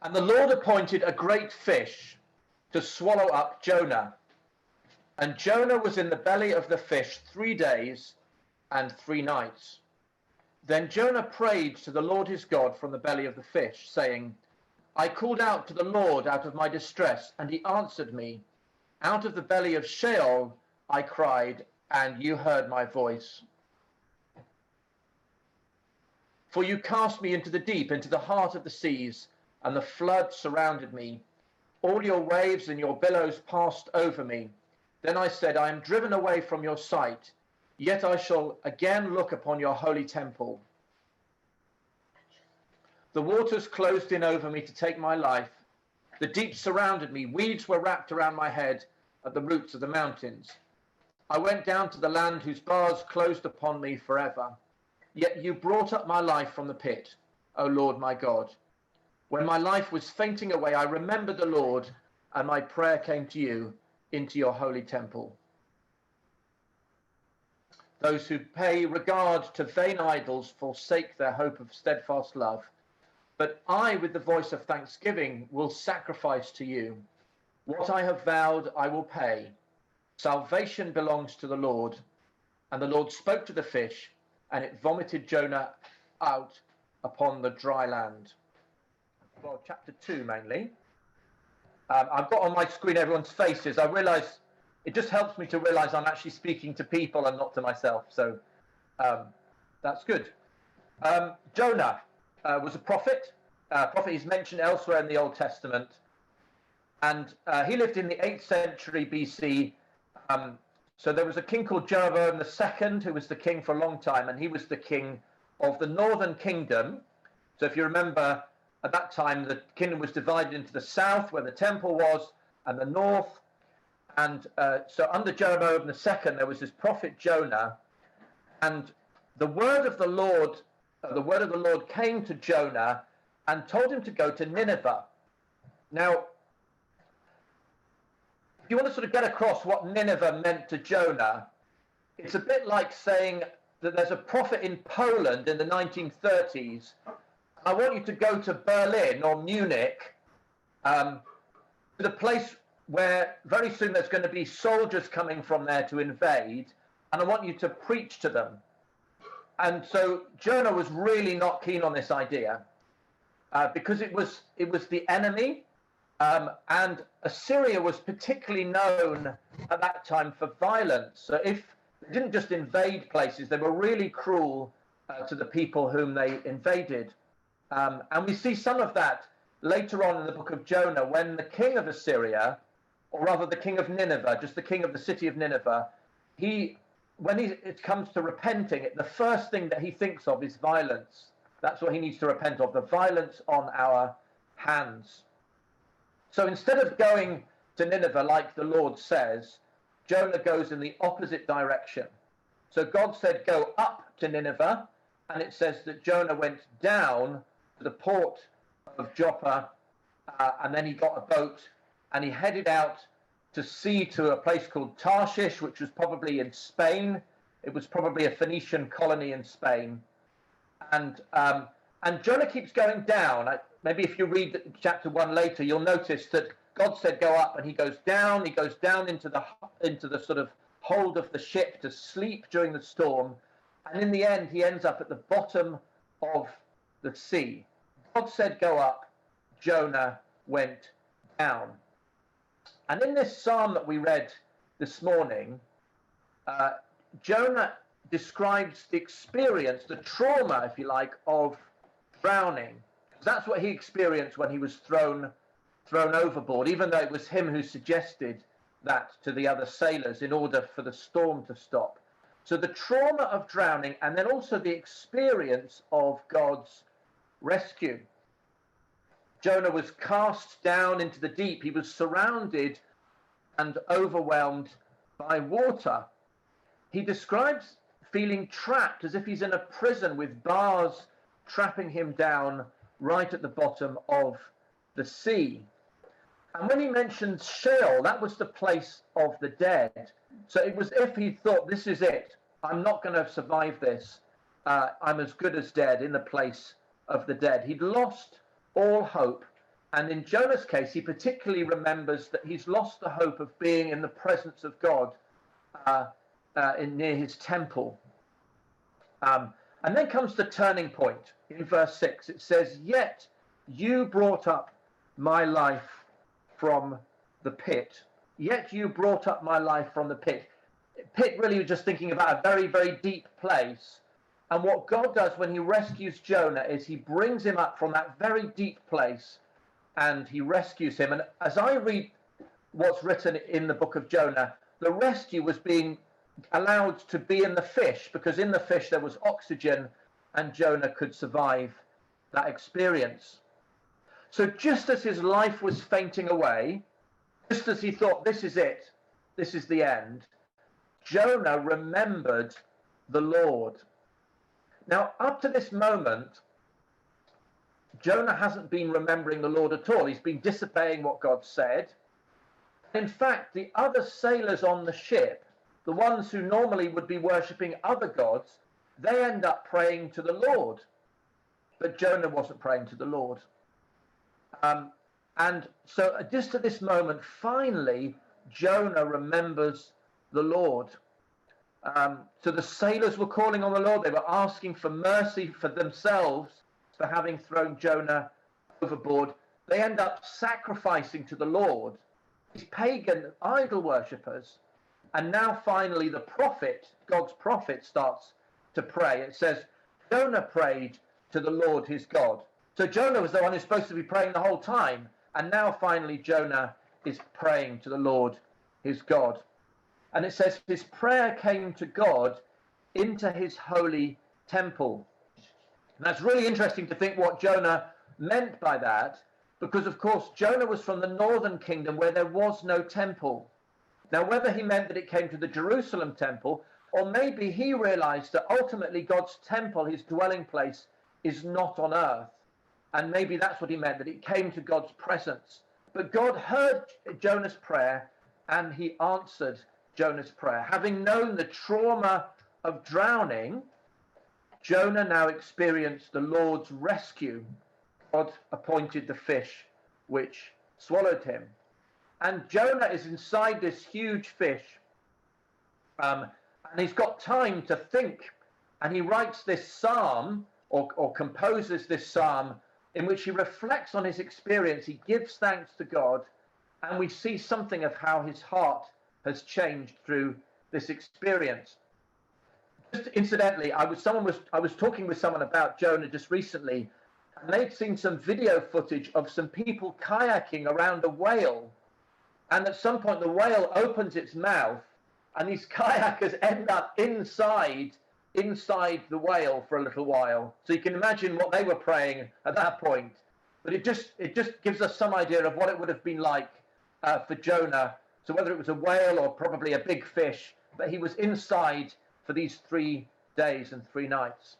And the Lord appointed a great fish to swallow up Jonah. And Jonah was in the belly of the fish 3 days and 3 nights. Then Jonah prayed to the Lord his God from the belly of the fish, saying, I called out to the Lord out of my distress, and he answered me. Out of the belly of Sheol I cried, and you heard my voice. For you cast me into the deep, into the heart of the seas, and the flood surrounded me. All your waves and your billows passed over me. Then I said, I am driven away from your sight, yet I shall again look upon your holy temple. The waters closed in over me to take my life. The deep surrounded me. Weeds were wrapped around my head at the roots of the mountains. I went down to the land whose bars closed upon me forever. Yet you brought up my life from the pit, O Lord my God. When my life was fainting away, I remembered the Lord, and my prayer came to you into your holy temple. Those who pay regard to vain idols forsake their hope of steadfast love. But I, with the voice of thanksgiving, will sacrifice to you. What I have vowed, I will pay. Salvation belongs to the Lord. And the Lord spoke to the fish, and it vomited Jonah out upon the dry land. Well, chapter 2 mainly. I've got on my screen everyone's faces. I realise it just helps me to realise I'm actually speaking to people and not to myself. So that's good. Jonah was a prophet. Prophet is mentioned elsewhere in the Old Testament. And he lived in the 8th century BC. So there was a king called Jeroboam II, who was the king for a long time, and he was the king of the northern kingdom. So if you remember, at that time, the kingdom was divided into the south, where the temple was, and the north. And so under Jeroboam II, there was this prophet Jonah, and the word of the Lord came to Jonah and told him to go to Nineveh. Now, if you want to sort of get across what Nineveh meant to Jonah, it's a bit like saying that there's a prophet in Poland in the 1930s. I want you to go to Berlin or Munich, to the place where very soon there's going to be soldiers coming from there to invade, and I want you to preach to them. And so Jonah was really not keen on this idea, because it was the enemy. And Assyria was particularly known at that time for violence. So if they didn't just invade places, they were really cruel to the people whom they invaded. And we see some of that later on in the book of Jonah, when the king of Assyria, or rather the king of Nineveh, just the king of the city of Nineveh, when it comes to repenting, the first thing that he thinks of is violence. That's what he needs to repent of, the violence on our hands. So instead of going to Nineveh like the Lord says, Jonah goes in the opposite direction. So God said, go up to Nineveh, and it says that Jonah went down to the port of Joppa, and then he got a boat, and he headed out to sea to a place called Tarshish, which was probably in Spain. It was probably a Phoenician colony in Spain. And Jonah keeps going down. Maybe if you read chapter 1 later, you'll notice that God said go up, and he goes down into the sort of hold of the ship to sleep during the storm. And in the end, he ends up at the bottom of the sea. God said go up, Jonah went down. And in this psalm that we read this morning, Jonah describes the experience, the trauma, if you like, of drowning. That's what he experienced when he was thrown overboard, even though it was him who suggested that to the other sailors in order for the storm to stop. So the trauma of drowning, and then also the experience of God's rescue. Jonah was cast down into the deep. He was surrounded and overwhelmed by water. He describes feeling trapped, as if he's in a prison with bars trapping him down right at the bottom of the sea. And when he mentions Sheol, that was the place of the dead. So it was if he thought, this is it, I'm not going to survive this. I'm as good as dead, in the place of the dead. He'd lost all hope, And in Jonah's case, he particularly remembers that he's lost the hope of being in the presence of God near his temple. And then comes the turning point in verse 6. It says, "Yet you brought up my life from the pit." Yet you brought up my life from the pit. Pit really was just thinking about a very, very deep place. And what God does when he rescues Jonah is he brings him up from that very deep place and he rescues him. And as I read what's written in the book of Jonah, the rescue was being allowed to be in the fish, because in the fish there was oxygen and Jonah could survive that experience. So just as his life was fainting away, just as he thought, this is it, this is the end, Jonah remembered the Lord. Now, up to this moment, Jonah hasn't been remembering the Lord at all. He's been disobeying what God said. In fact, the other sailors on the ship, the ones who normally would be worshipping other gods, they end up praying to the Lord. But Jonah wasn't praying to the Lord. And so just at this moment, finally, Jonah remembers the Lord. So the sailors were calling on the Lord. They were asking for mercy for themselves for having thrown Jonah overboard. They end up sacrificing to the Lord, these pagan idol worshippers. And now finally the prophet, God's prophet, starts to pray. It says, Jonah prayed to the Lord his God. So Jonah was the one who's supposed to be praying the whole time. And now finally Jonah is praying to the Lord his God. And it says his prayer came to God into his holy temple. And that's really interesting to think what Jonah meant by that, because of course Jonah was from the northern kingdom where there was no temple. Now, whether he meant that it came to the Jerusalem temple, or maybe he realized that ultimately God's temple, his dwelling place, is not on earth. And maybe that's what he meant, that it came to God's presence. But God heard Jonah's prayer and he answered Jonah's prayer. Having known the trauma of drowning, Jonah now experienced the Lord's rescue. God appointed the fish which swallowed him. And Jonah is inside this huge fish, and he's got time to think, and he writes this psalm, or composes this psalm, in which he reflects on his experience. He gives thanks to God, and we see something of how his heart has changed through this experience. Just incidentally, I was talking with someone about Jonah just recently, and they'd seen some video footage of some people kayaking around a whale. And at some point, the whale opens its mouth, and these kayakers end up inside the whale for a little while. So you can imagine what they were praying at that point. But it just gives us some idea of what it would have been like for Jonah. So whether it was a whale or probably a big fish, but he was inside for these 3 days and 3 nights.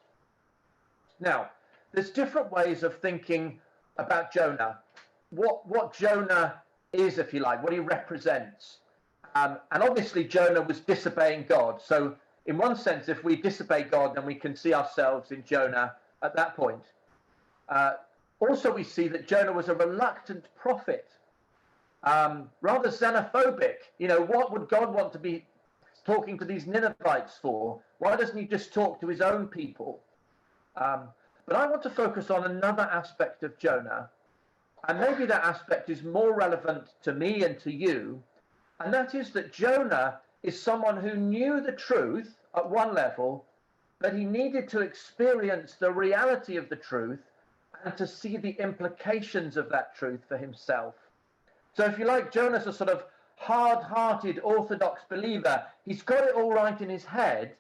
Now, there's different ways of thinking about Jonah. What Jonah is, if you like, what he represents. And obviously Jonah was disobeying God. So in one sense, if we disobey God, then we can see ourselves in Jonah at that point. Also, we see that Jonah was a reluctant prophet, rather xenophobic. You know, what would God want to be talking to these Ninevites for? Why doesn't he just talk to his own people? But I want to focus on another aspect of Jonah. And maybe that aspect is more relevant to me and to you. And that is that Jonah is someone who knew the truth at one level, but he needed to experience the reality of the truth and to see the implications of that truth for himself. So if you like, Jonah's a sort of hard-hearted Orthodox believer. He's got it all right in his head,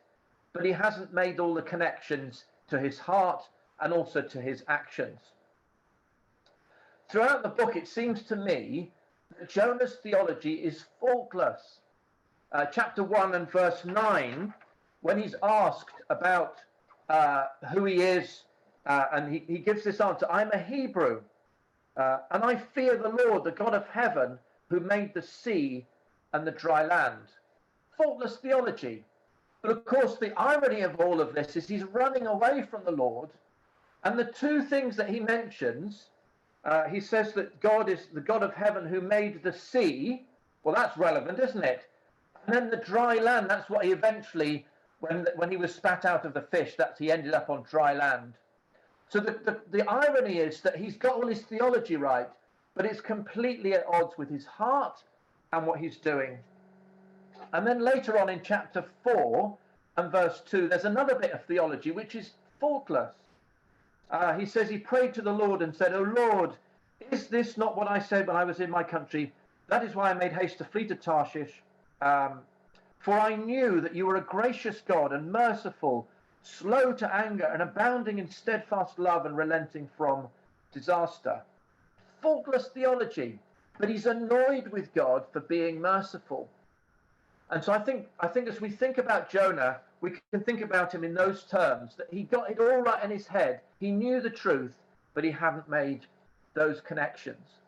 but he hasn't made all the connections to his heart and also to his actions. Throughout the book, it seems to me that Jonah's theology is faultless. Chapter 1 and verse 9, when he's asked about who he is, and he gives this answer, I'm a Hebrew, and I fear the Lord, the God of heaven, who made the sea and the dry land. Faultless theology. But of course, the irony of all of this is he's running away from the Lord, and the two things that he mentions He says that God is the God of heaven who made the sea. Well, that's relevant, isn't it? And then the dry land, that's what he eventually, when he was spat out of the fish, that's he ended up on dry land. So the irony is that he's got all his theology right, but it's completely at odds with his heart and what he's doing. And then later on in chapter 4 and verse 2, there's another bit of theology which is faultless. He says he prayed to the Lord and said, "O Lord, is this not what I said when I was in my country? That is why I made haste to flee to Tarshish. For I knew that you were a gracious God and merciful, slow to anger and abounding in steadfast love and relenting from disaster." Faultless theology, but he's annoyed with God for being merciful. And so I think as we think about Jonah, we can think about him in those terms, that he got it all right in his head. He knew the truth, but he hadn't made those connections.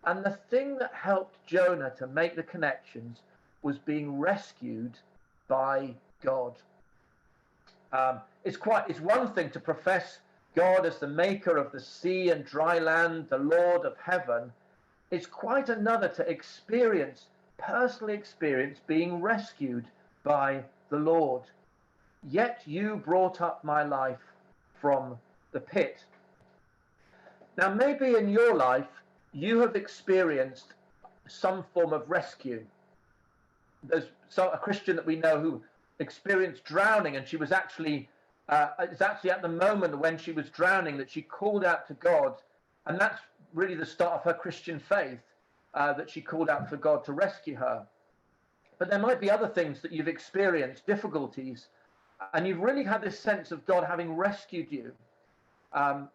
And the thing that helped Jonah to make the connections was being rescued by God. It's one thing to profess God as the maker of the sea and dry land, the Lord of heaven. It's quite another to personally experience being rescued by the Lord. Yet you brought up my life from the pit. Now, maybe in your life, you have experienced some form of rescue. There's a Christian that we know who experienced drowning, and she was it's actually at the moment when she was drowning that she called out to God, and that's really the start of her Christian faith, that she called out for God to rescue her. But there might be other things that you've experienced, difficulties, and you've really had this sense of God having rescued you.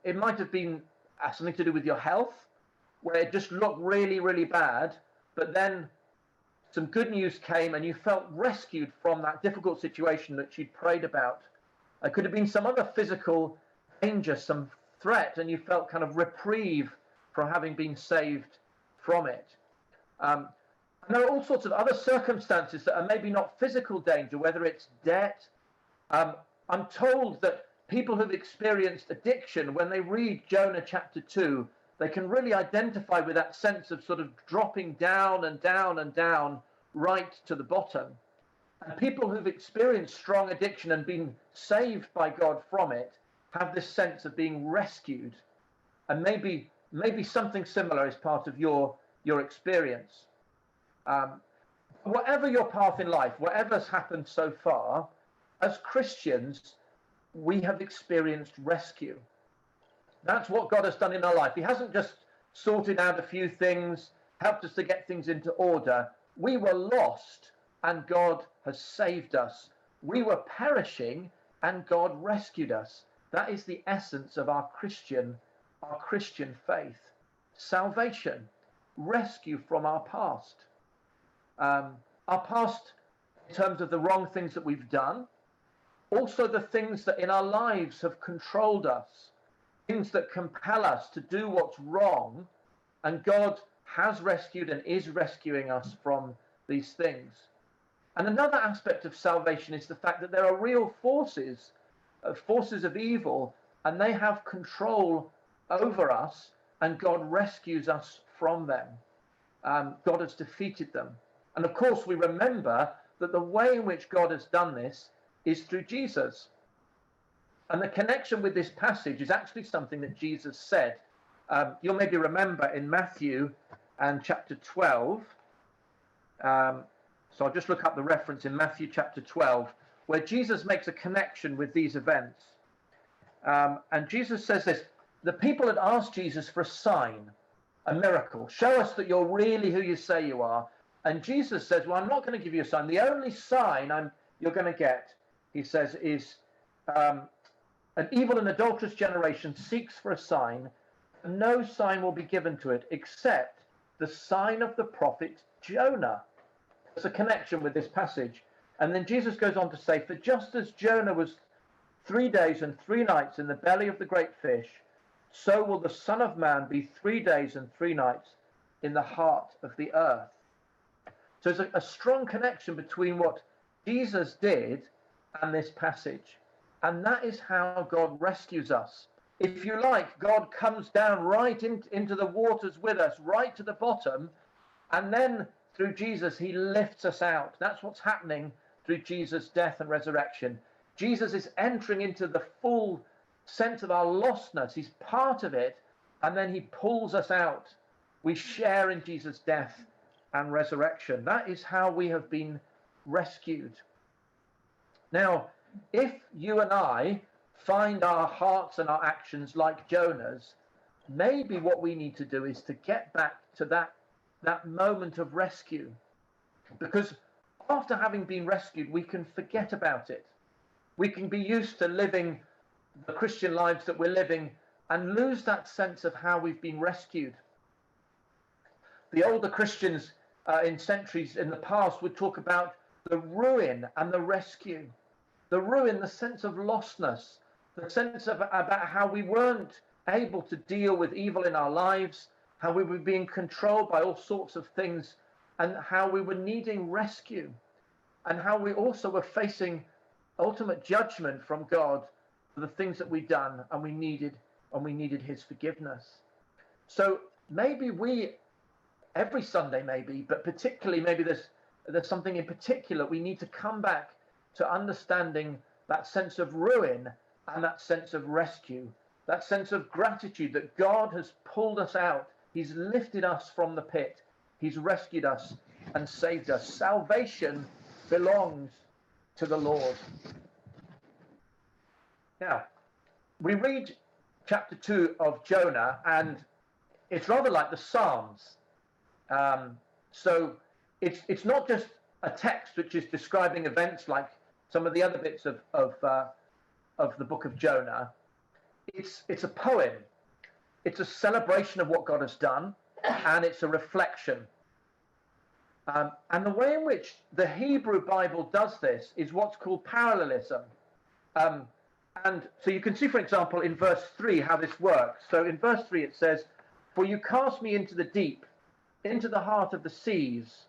It might have been something to do with your health, where it just looked really, really bad, but then some good news came and you felt rescued from that difficult situation that you'd prayed about. It could have been some other physical danger, some threat, and you felt kind of reprieve from having been saved from it. And there are all sorts of other circumstances that are maybe not physical danger, whether it's debt. I'm told that people who've experienced addiction, when they read Jonah chapter 2, they can really identify with that sense of sort of dropping down and down and down right to the bottom. And people who've experienced strong addiction and been saved by God from it have this sense of being rescued. And maybe something similar is part of your experience. Whatever your path in life, whatever's happened so far, as Christians, we have experienced rescue. That's what God has done in our life. He hasn't just sorted out a few things, helped us to get things into order. We were lost and God has saved us. We were perishing and God rescued us. That is the essence of our Christian faith. Salvation, rescue from our past. Our past in terms of the wrong things that we've done, also the things that in our lives have controlled us, things that compel us to do what's wrong, and God has rescued and is rescuing us from these things. And another aspect of salvation is the fact that there are real forces of evil, and they have control over us, and God rescues us from them. God has defeated them. And of course, we remember that the way in which God has done this is through Jesus. And the connection with this passage is actually something that Jesus said. You'll maybe remember in Matthew and chapter 12. So I'll just look up the reference in Matthew chapter 12, where Jesus makes a connection with these events. And Jesus says this: the people had asked Jesus for a sign, a miracle. Show us that you're really who you say you are. And Jesus says, well, I'm not going to give you a sign. The only sign you're going to get, he says, is an evil and adulterous generation seeks for a sign, and no sign will be given to it except the sign of the prophet Jonah. There's a connection with this passage. And then Jesus goes on to say, for just as Jonah was 3 days and 3 nights in the belly of the great fish, so will the Son of Man be 3 days and 3 nights in the heart of the earth. So there's a strong connection between what Jesus did and this passage. And that is how God rescues us. If you like, God comes down right into the waters with us, right to the bottom, and then through Jesus, he lifts us out. That's what's happening through Jesus' death and resurrection. Jesus is entering into the full sense of our lostness. He's part of it, and then he pulls us out. We share in Jesus' death and resurrection. That is how we have been rescued. Now, if you and I find our hearts and our actions like Jonah's, maybe what we need to do is to get back to that moment of rescue. Because after having been rescued, we can forget about it. We can be used to living the Christian lives that we're living and lose that sense of how we've been rescued. The older Christians in centuries in the past would talk about the ruin and the rescue. The ruin, the sense of lostness, the sense of about how we weren't able to deal with evil in our lives, how we were being controlled by all sorts of things, and how we were needing rescue, and how we also were facing ultimate judgment from God for the things that we'd done, and we needed his forgiveness. So maybe we, every Sunday maybe, but particularly maybe there's something in particular, we need to come back to understanding that sense of ruin and that sense of rescue, that sense of gratitude that God has pulled us out. He's lifted us from the pit. He's rescued us and saved us. Salvation belongs to the Lord. Now, we read chapter 2 of Jonah, and it's rather like the Psalms. So it's not just a text which is describing events like some of the other bits of the book of Jonah. It's a poem. It's a celebration of what God has done, and it's a reflection. And the way in which the Hebrew Bible does this is what's called parallelism. And so you can see, for example, in verse 3 how this works. So in verse 3 it says, "For you cast me into the deep, into the heart of the seas,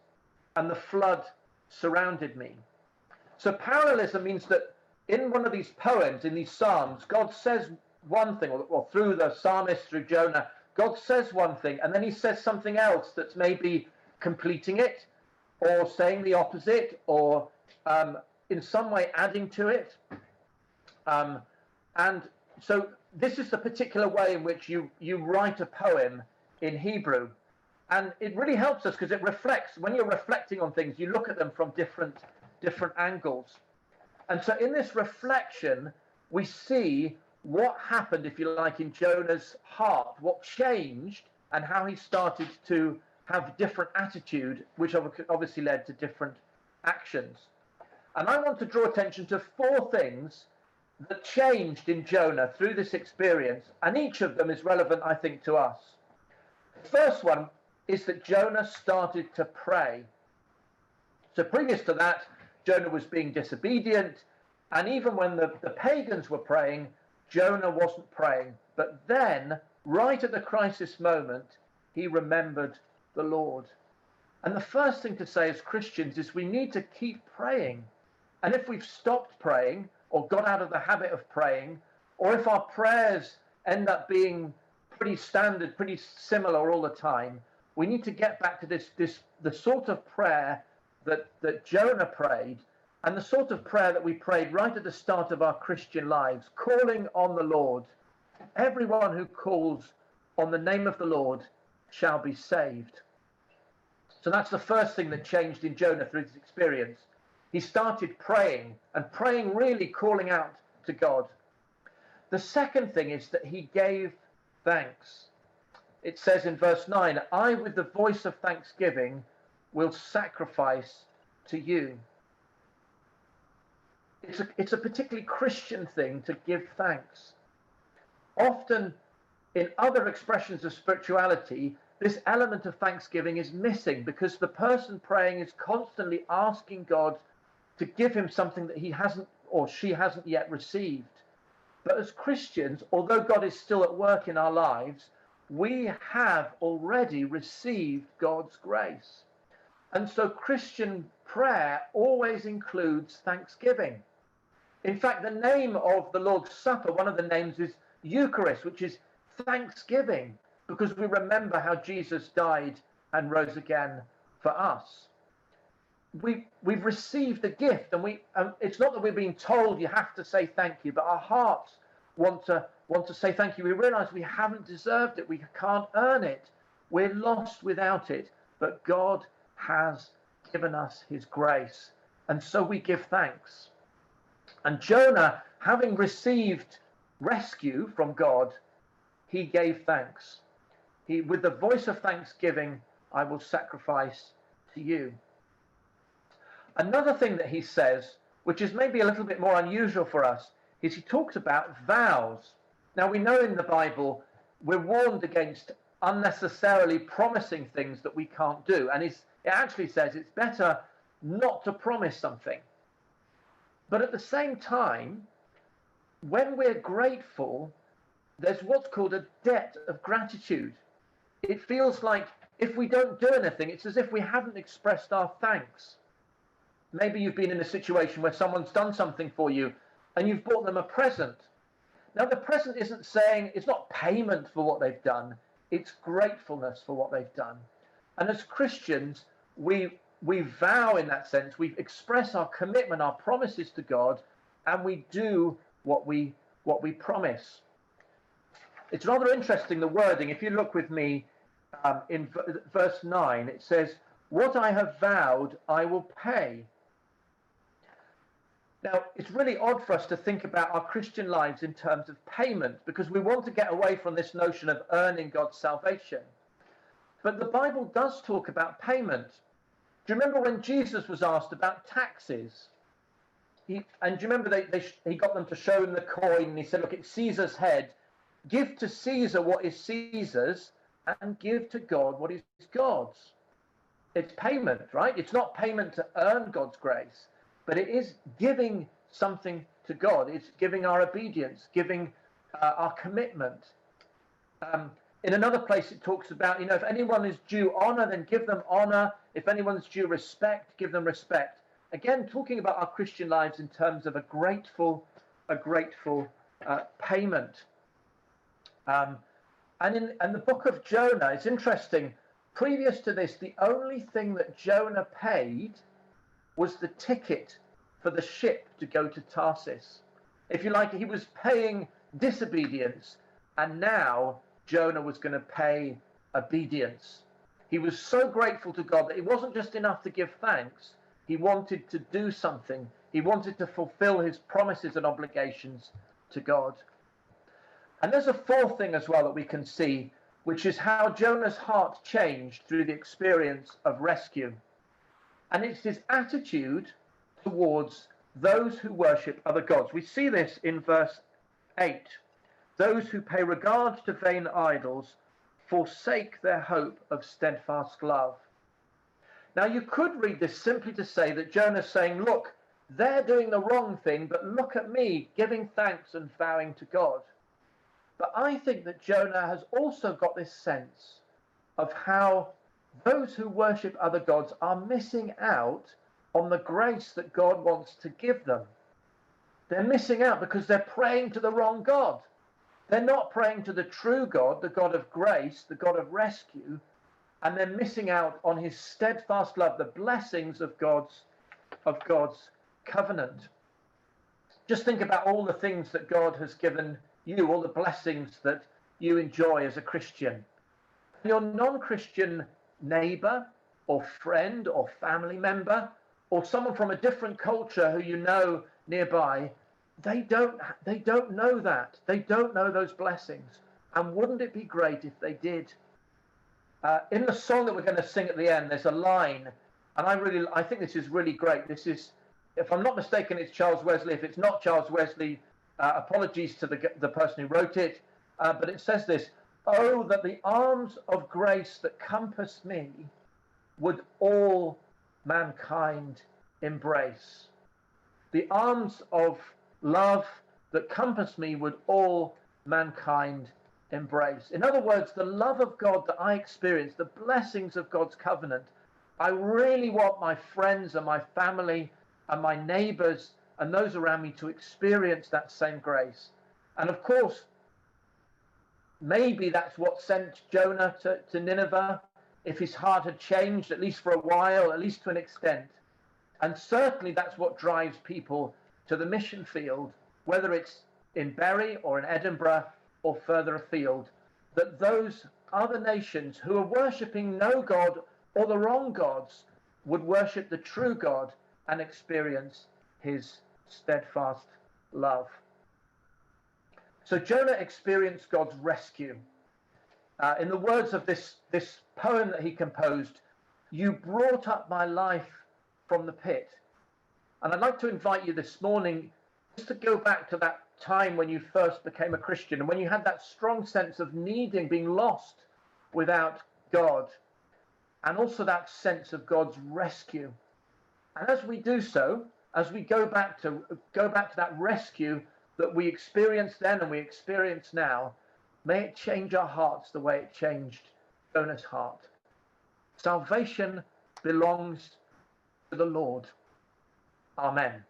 and the flood surrounded me." So parallelism means that in one of these poems, in these psalms, God says one thing, or through the psalmist, through Jonah, God says one thing, and then he says something else that's maybe completing it, or saying the opposite, or in some way adding to it. And so this is the particular way in which you write a poem in Hebrew. And it really helps us because it reflects, when you're reflecting on things, you look at them from different angles. And so in this reflection, we see what happened, if you like, in Jonah's heart, what changed, and how he started to have different attitude, which obviously led to different actions. And I want to draw attention to 4 things that changed in Jonah through this experience, and each of them is relevant, I think, to us. The first one is that Jonah started to pray. So previous to that, Jonah was being disobedient, and even when the pagans were praying, Jonah wasn't praying. But then, right at the crisis moment, he remembered the Lord. And the first thing to say as Christians is we need to keep praying. And if we've stopped praying, or got out of the habit of praying, or if our prayers end up being pretty standard, pretty similar all the time, we need to get back to the sort of prayer that Jonah prayed, and the sort of prayer that we prayed right at the start of our Christian lives, calling on the Lord. Everyone who calls on the name of the Lord shall be saved. So that's the first thing that changed in Jonah through his experience. He started praying, and praying really calling out to God. The second thing is that he gave thanks. It says in verse 9, "I with the voice of thanksgiving will sacrifice to you." It's a particularly Christian thing to give thanks. Often in other expressions of spirituality, this element of thanksgiving is missing because the person praying is constantly asking God to give him something that he hasn't or she hasn't yet received. But as Christians, although God is still at work in our lives, we have already received God's grace. And so Christian prayer always includes thanksgiving. In fact, the name of the Lord's Supper, one of the names is Eucharist, which is thanksgiving, because we remember how Jesus died and rose again for us. We've received a gift, and it's not that we're being told you have to say thank you, but our hearts want to say thank you. We realize we haven't deserved it. We can't earn it. We're lost without it. But God has given us his grace. And so we give thanks. And Jonah, having received rescue from God, he gave thanks. With the voice of thanksgiving, I will sacrifice to you. Another thing that he says, which is maybe a little bit more unusual for us, is he talks about vows. Now, we know in the Bible, we're warned against unnecessarily promising things that we can't do. And it actually says it's better not to promise something. But at the same time, when we're grateful, there's what's called a debt of gratitude. It feels like if we don't do anything, it's as if we haven't expressed our thanks. Maybe you've been in a situation where someone's done something for you and you've bought them a present. Now, the present isn't saying, it's not payment for what they've done, it's gratefulness for what they've done. And as Christians, we vow in that sense, we express our commitment, our promises to God, and we do what we promise. It's rather interesting, the wording. If you look with me in verse 9, it says, "What I have vowed, I will pay." Now, it's really odd for us to think about our Christian lives in terms of payment, because we want to get away from this notion of earning God's salvation. But the Bible does talk about payment. Do you remember when Jesus was asked about taxes? And do you remember he got them to show him the coin, and he said, look, it's Caesar's head. Give to Caesar what is Caesar's, and give to God what is God's. It's payment, right? It's not payment to earn God's grace, but it is giving something to God. It's giving our obedience, giving our commitment. In another place, it talks about, if anyone is due honor, then give them honor. If anyone's due respect, give them respect. Again, talking about our Christian lives in terms of a grateful payment. And in the book of Jonah, it's interesting. Previous to this, the only thing that Jonah paid was the ticket for the ship to go to Tarsus. If you like, he was paying disobedience, and now Jonah was going to pay obedience. He was so grateful to God that it wasn't just enough to give thanks. He wanted to do something. He wanted to fulfill his promises and obligations to God. And there's a fourth thing as well that we can see, which is how Jonah's heart changed through the experience of rescue. And it's his attitude towards those who worship other gods. We see this in verse 8. Those who pay regard to vain idols forsake their hope of steadfast love. Now, you could read this simply to say that Jonah's saying, look, they're doing the wrong thing, but look at me giving thanks and vowing to God. But I think that Jonah has also got this sense of how those who worship other gods are missing out on the grace that God wants to give them. They're missing out because they're praying to the wrong God. They're not praying to the true God, the God of grace, the God of rescue, and they're missing out on his steadfast love, the blessings of God's covenant. Just think about all the things that God has given you, all the blessings that you enjoy as a Christian. Your non-Christian neighbor or friend or family member or someone from a different culture who you know nearby, they don't know that. They don't know those blessings. And wouldn't it be great if they did? In the song that we're going to sing at the end, there's a line, and I think this is really great. This is, if I'm not mistaken, it's Charles Wesley. If it's not Charles Wesley, apologies to the person who wrote it. But it says this: "Oh, that the arms of grace that compass me would all mankind embrace. The arms of love that compass me would all mankind embrace." In other words, the love of God that I experience, the blessings of God's covenant, I really want my friends and my family and my neighbors and those around me to experience that same grace. And of course, Maybe that's what sent Jonah to Nineveh, if his heart had changed, at least for a while, at least to an extent. And certainly that's what drives people to the mission field, whether it's in Bury or in Edinburgh or further afield, that those other nations who are worshipping no God or the wrong gods would worship the true God and experience his steadfast love. So Jonah experienced God's rescue. In the words of this poem that he composed, "You brought up my life from the pit." And I'd like to invite you this morning just to go back to that time when you first became a Christian and when you had that strong sense of needing, being lost without God, and also that sense of God's rescue. And as we do so, as we go back to that rescue that we experienced then and we experience now, may it change our hearts the way it changed Jonah's heart. Salvation belongs to the Lord. Amen.